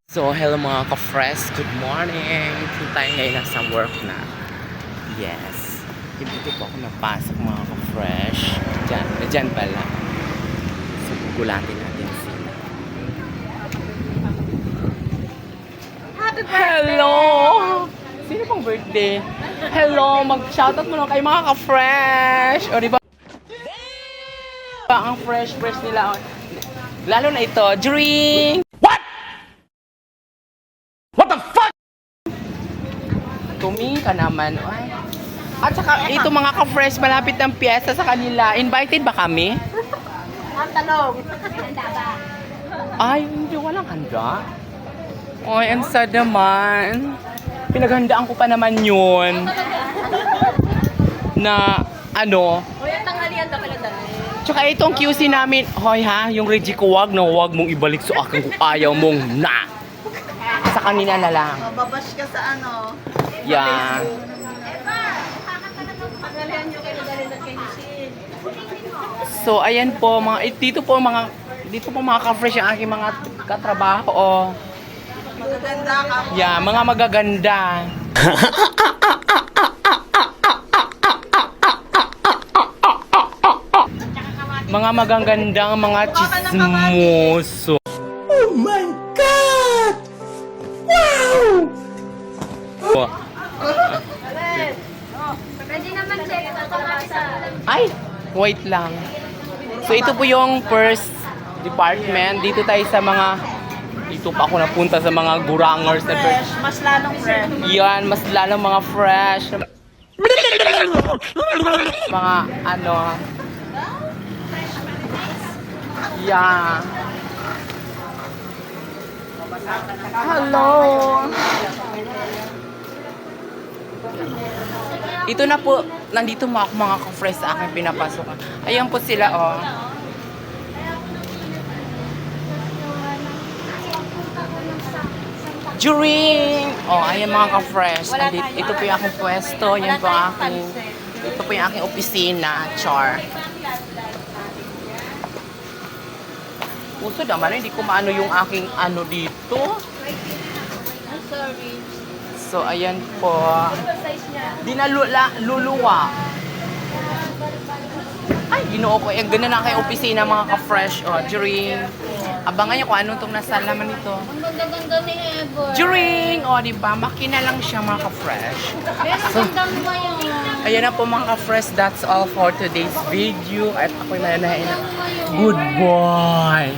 So, hello mga ka-fresh. Good morning. Kung tayo ngayon nasa work na. Yes. Dito po ako napasok mga ka-fresh. Diyan pala. So, gugulatin natin sila. Hello! Sino pang birthday? Hello! Mag-shoutout mo lang kay mga ka-fresh. O, diba? Ang fresh nila. Lalo na ito. Drink! Tumingin ka naman. Ay. At saka ito mga ka-fresh, malapit ng piyesta sa kanila. Invited ba kami? Ang talong. Handa ba? Ay, hindi, walang handa. Ay, ang sad naman. Pinaghandaan ko pa naman yun. Na, ano. Uy, ang tanghalian na pala dali. Tsaka itong QC namin. Hoy ha, yung Reggie ko wag mong ibalik sa akin kung ayaw mong na. Sa kanina na lang. Babash ka sa ano. Yeah. Tanghalian nyo kayo dali na kayo sin. So, ayan po, dito po mga ka-fresh yung aking mga katrabaho. Oh. Magaganda ka. Yeah, mga magaganda. Mga magagandang mga chismoso. Oh my God! Wow! Pwede naman check ito sa... Ay, wait lang. So ito po yung first department. Dito tayo sa mga... Dito pa ako napunta sa mga gurangers na Fresh, mas lalong fresh. yan, mas lalong mga fresh. Mga ano... Yeah. Hello. Ito na po, nandito mga ka-fresh sa aking pinapasukan. Ayan po sila, oh. During! Oh, ayan mga ka-fresh. Ito po yung aking pwesto. Yan po ang aking... Ito po yung aking opisina. Char. Puso naman, hindi ko maano yung aking ano dito. I'm sorry. So, ayan po. Size niya. Luluwa. Ay, ginoo ko. Ganun na kayo opisina mga ka-fresh. Oh, during... Abangan nyo kung anong itong nasa laman nito. Ang ganda-ganda ni Ever. During! O, diba? Makina lang siya mga ka-fresh. Pero gandang mo yun. Ayan na po mga ka-fresh. That's all for today's video. At ako'y mananahin na. Goodbye!